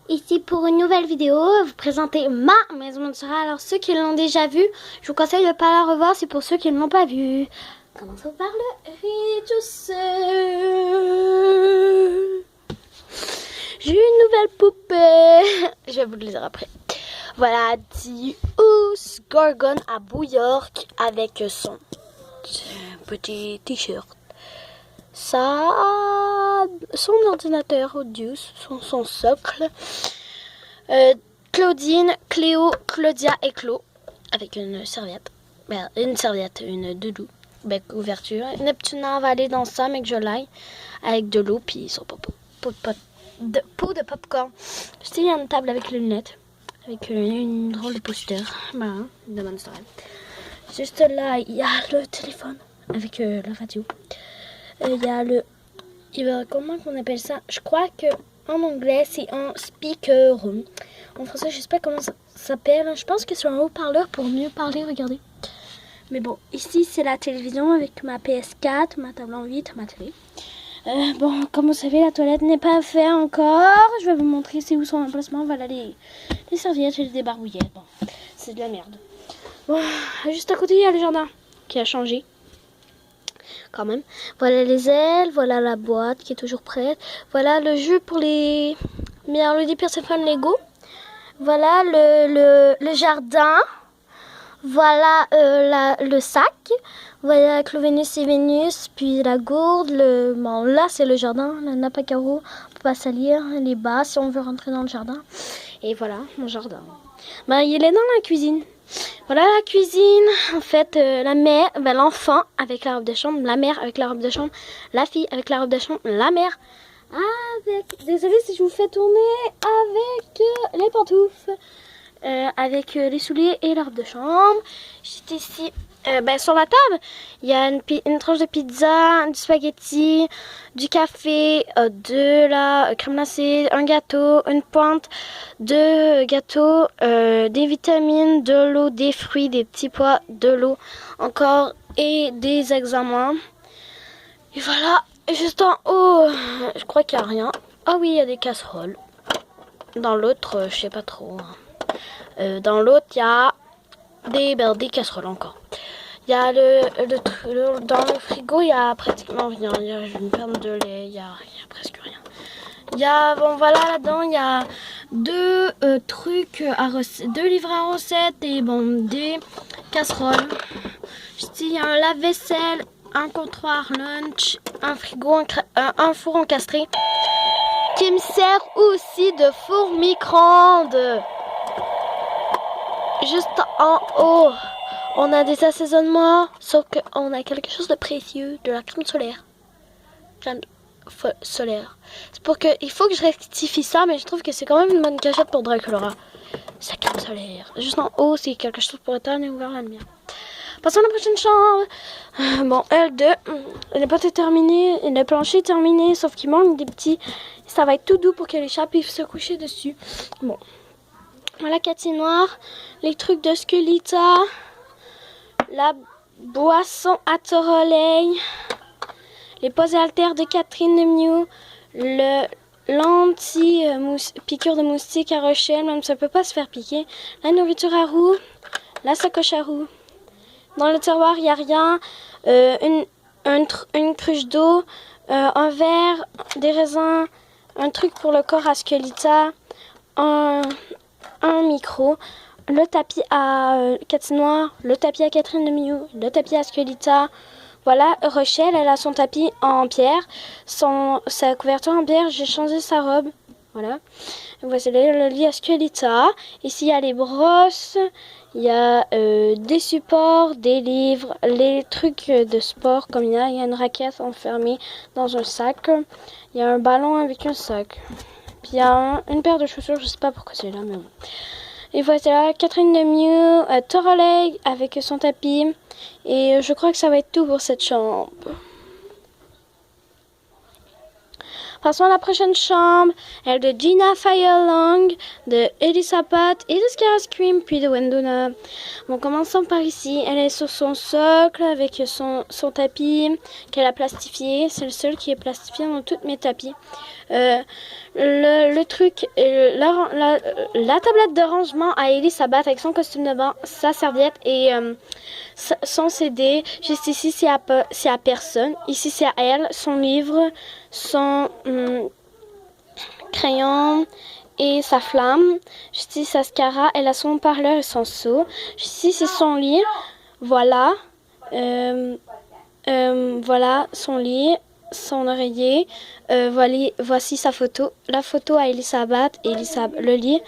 Ici pour une nouvelle vidéo, vous présenter ma maison Montserrat. Alors ceux qui l'ont déjà vue, je vous conseille de ne pas la revoir, c'est pour ceux qui ne l'ont pas vue. Commençons par le rez-de-chaussée. J'ai une nouvelle poupée. Je vais vous le dire après. Voilà, House Gorgon à New York avec son petit t-shirt. Son ordinateur Deuce, son socle. Claudine, Cléo, Claudia et Clo avec une serviette. Une doudou. Bec ouverture. Neptuna va aller dans ça avec Jolai avec de l'eau puis son pot de popcorn. Juste il y a une table avec les lunettes avec une drôle de poster. Voilà, de Monster. Juste là, il y a le téléphone avec la radio. Il y a comment qu'on appelle ça? Je crois que en anglais c'est un speaker. En français je sais pas comment ça s'appelle. Je pense que c'est un haut-parleur pour mieux parler. Regardez. Mais bon, ici c'est la télévision avec ma PS4, ma table en vitre, ma télé. Bon, comme vous savez, la toilette n'est pas faite encore. Je vais vous montrer c'est où son emplacement. Voilà les serviettes et les débarbouillettes. Bon, c'est de la merde. Bon, juste à côté il y a le jardin qui a changé. Quand même. Voilà les ailes, voilà la boîte qui est toujours prête. Voilà le jeu pour les Melody Persephone Lego. Voilà le jardin. Voilà le sac. Voilà Clovenus et Vénus. Puis la gourde. Bon, là c'est le jardin. La nappe à carreaux. On peut pas salir les bas si on veut rentrer dans le jardin. Et voilà mon jardin. Ben, il est dans la cuisine. Voilà la cuisine. En fait, la mère, l'enfant avec la robe de chambre, la mère avec la robe de chambre, la fille avec la robe de chambre, la mère avec. Désolée si je vous fais tourner avec les pantoufles, avec les souliers et la robe de chambre. J'étais ici. Sur la table, il y a une tranche de pizza, du spaghetti, du café, de la crème glacée, un gâteau, une pointe, deux gâteaux, des vitamines, de l'eau, des fruits, des petits pois, de l'eau encore et des examens. Et voilà, juste en haut, je crois qu'il n'y a rien. Ah oui, il y a des casseroles. Dans l'autre, je sais pas trop. Dans l'autre, il y a des casseroles encore. Il y a dans le frigo, il y a pratiquement rien. Il y a une perte de lait, il y a presque rien. Il y a, bon voilà, là-dedans, il y a deux trucs à recette, 2 livres à recette et bon, des casseroles. Ici, il y a un lave-vaisselle, un comptoir lunch, un frigo, un four encastré qui me sert aussi de four micro-ondes. Juste en haut. On a des assaisonnements, sauf qu'on a quelque chose de précieux, de la crème solaire. Crème solaire. C'est pour que, il faut que je rectifie ça, mais je trouve que c'est quand même une bonne cachette pour Draculaura. C'est la crème solaire. Juste en haut, c'est quelque chose pour éteindre et ouvrir la lumière. Passons à la prochaine chambre. Bon, L2, elle n'est pas terminée, le plancher est terminé, sauf qu'il manque des petits. Ça va être tout doux pour que les chats puissent se coucher dessus. Bon. La patinoire, les trucs de Skelita. La boisson à Toroleil, les poses et haltères de Catherine Lemieux, l'anti-piqûre de moustique à Rochelle, même ça peut pas se faire piquer, la nourriture à roue, la sacoche à roue. Dans le tiroir, il n'y a rien, une cruche d'eau, un verre, des raisins, un truc pour le corps à Skelita, un micro. Le tapis à Catinoire, le tapis à Catherine Lemieux, le tapis à Skelita. Voilà, Rochelle, elle a son tapis en pierre, sa couverture en pierre, j'ai changé sa robe. Voilà. Voici le lit à Skelita. Ici, il y a les brosses, il y a des supports, des livres, les trucs de sport, comme il y a une raquette enfermée dans un sac. Il y a un ballon avec un sac. Puis il y a une paire de chaussures, je sais pas pourquoi c'est là, mais bon. Et voilà, Catherine Lemieux, Toroleil avec son tapis. Et je crois que ça va être tout pour cette chambre. Passons à la prochaine chambre. Elle de Gina Firelong, de Elisabeth et de Scara Scream, puis de Wendona. Bon, commençons par ici. Elle est sur son socle avec son tapis qu'elle a plastifié. C'est le seul qui est plastifié dans tous mes tapis. Le truc, la tablette de rangement à Elisabeth avec son costume de bain, sa serviette et son CD. Juste ici, c'est à personne. Ici, c'est à elle, son livre, son crayon et sa flamme. Juste ici, sa Scara, elle a son parleur et son seau. Juste ici, c'est son lit. Voilà. Voilà son lit, son oreiller. Voici sa photo. La photo à Elisabeth et le lit.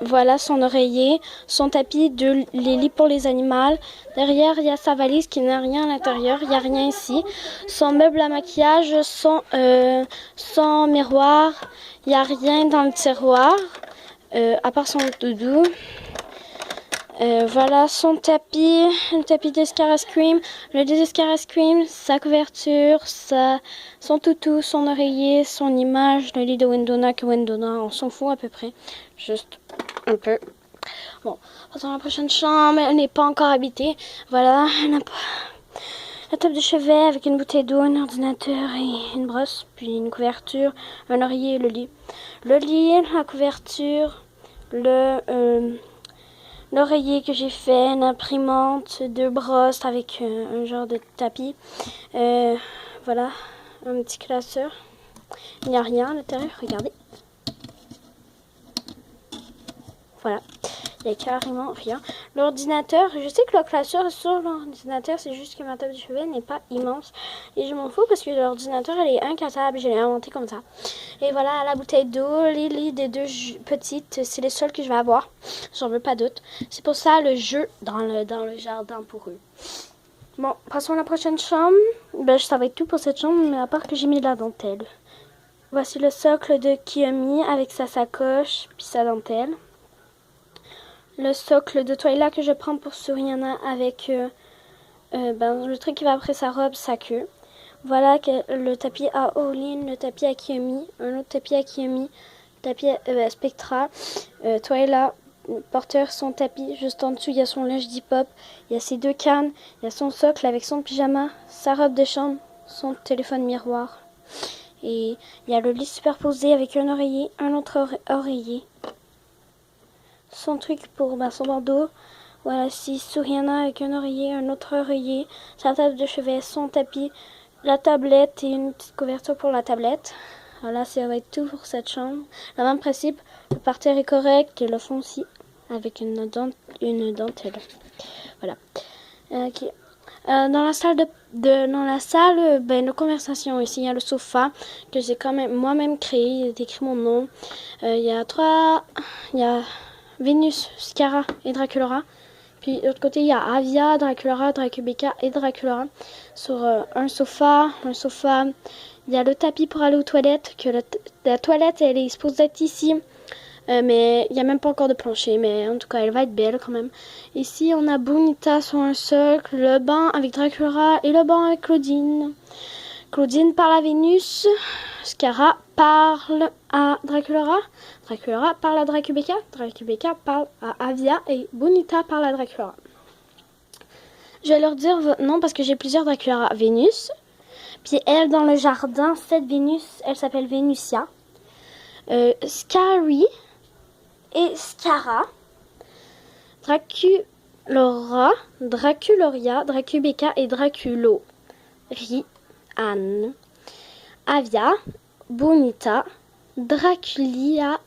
Voilà son oreiller, son tapis, les lits pour les animaux. Derrière, il y a sa valise qui n'a rien à l'intérieur. Il n'y a rien ici. Son meuble à maquillage, son miroir. Il n'y a rien dans le tiroir, à part son doudou. Voilà son tapis, le tapis de Scara Scream, le lit de Scara Scream, sa couverture, son toutou, son oreiller, son image, le lit de Wendona que Wendona, on s'en fout à peu près, juste un peu. Bon, passons à la prochaine chambre, elle n'est pas encore habitée. Voilà, la table de chevet avec une bouteille d'eau, un ordinateur et une brosse, puis une couverture, un oreiller et le lit. Le lit, la couverture, l'oreiller que j'ai fait, une imprimante, 2 brosses avec un genre de tapis. Voilà, un petit classeur. Il n'y a rien à l'intérieur, regardez. Voilà, il n'y a carrément rien. L'ordinateur, je sais que le classeur sur l'ordinateur, c'est juste que ma table de chevet n'est pas immense. Et je m'en fous parce que l'ordinateur, elle est incassable, je l'ai inventé comme ça. Et voilà, la bouteille d'eau, les lits des 2 petites, c'est les seuls que je vais avoir. J'en veux pas d'autres. C'est pour ça le jeu dans le jardin pour eux. Bon, passons à la prochaine chambre. Ben, ça va être tout pour cette chambre, mais à part que j'ai mis de la dentelle. Voici le socle de Kiyomi avec sa sacoche puis sa dentelle. Le socle de Twyla que je prends pour Suriana avec le truc qui va après sa robe, sa queue. Voilà le tapis à Olin, le tapis à Kiyomi, un autre tapis à Kiyomi, tapis à Spectra. Twyla, porteur son tapis, juste en dessous il y a son linge d'hip-hop, il y a ses 2 cannes, il y a son socle avec son pyjama, sa robe de chambre, son téléphone miroir. Et il y a le lit superposé avec un oreiller, un autre oreiller. Son truc pour son bandeau. Voilà, c'est Suriana avec un oreiller, un autre oreiller, sa table de chevet, son tapis, la tablette et une petite couverture pour la tablette. Voilà, ça va être tout pour cette chambre. Le même principe, le parterre est correct et le fond aussi, avec une dentelle. Voilà. Ok. Dans la salle de conversation, ici il y a le sofa que j'ai quand même moi-même créé. Il est écrit mon nom. Il y a Vénus, Scara et Draculaura. Puis de l'autre côté, il y a Avia, Draculaura, Dracubeka et Draculaura. Sur un sofa. Il y a le tapis pour aller aux toilettes. La toilette, elle est supposée être ici. Mais il n'y a même pas encore de plancher. Mais en tout cas, elle va être belle quand même. Ici, on a Bonita sur un socle. Le banc avec Draculaura et le banc avec Claudine. Claudine parle à Vénus. Scara parle à Draculaura. Draculaura parle à Dracubeka. Dracubeka parle à Avia. Et Bonita parle à Draculaura. Je vais leur dire votre nom parce que j'ai plusieurs Draculaura. Vénus. Puis elle, dans le jardin, cette Vénus, elle s'appelle Vénusia. Scary et Scara. Draculaura, Draculoria, Dracubeka et Draculo. Anne. Avia, Bonita, Draculoriana,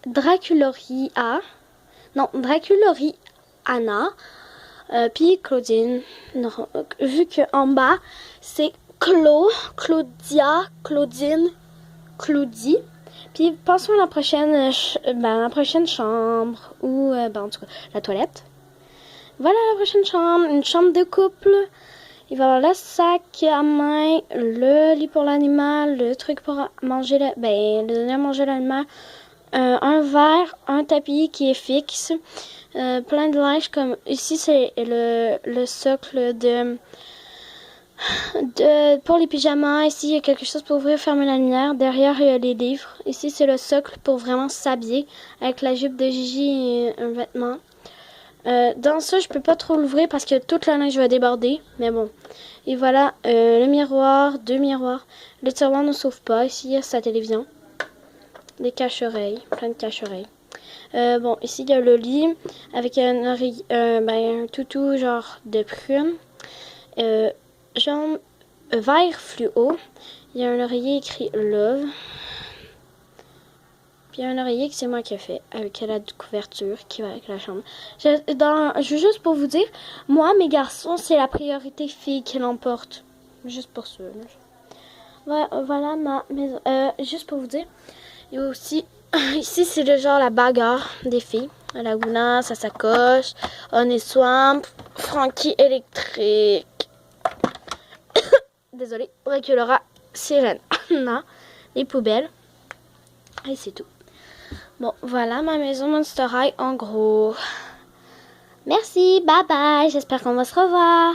puis Claudine. Non, vu qu'en bas, c'est Claudia, Claudine, Claudie. Puis passons à la prochaine chambre, ou en tout cas, la toilette. Voilà la prochaine chambre, une chambre de couple. Il va y avoir le sac à main, le lit pour l'animal, le truc pour manger le donner à manger l'animal, un verre, un tapis qui est fixe, plein de linge comme ici c'est le socle de Pour les pyjamas, ici il y a quelque chose pour ouvrir et fermer la lumière. Derrière il y a les livres. Ici c'est le socle pour vraiment s'habiller avec la jupe de Gigi et un vêtement. Dans ça je peux pas trop l'ouvrir parce que toute la neige va déborder. Mais bon. Et voilà le miroir, 2 miroirs. Le tiroir ne s'ouvre pas. Ici il y a sa télévision. Des cache-oreilles, plein de cache-oreilles. Bon, ici il y a le lit avec un toutou genre de prune. Jaune, vert fluo. Il y a un oreiller écrit Love. Puis il y a un oreiller que c'est moi qui ai fait avec la couverture qui va avec la chambre. Juste pour vous dire, moi, mes garçons, c'est la priorité fille qui l'emporte. Juste pour ça. Voilà ma maison. Juste pour vous dire, il y a aussi, ici c'est le genre la bagarre des filles. Laguna, sa sacoche, Honey Swamp, Frankie électrique. Désolée, Bricolera, sirène, les poubelles. Et c'est tout. Bon, voilà ma maison Monster High en gros. Merci, bye bye, j'espère qu'on va se revoir.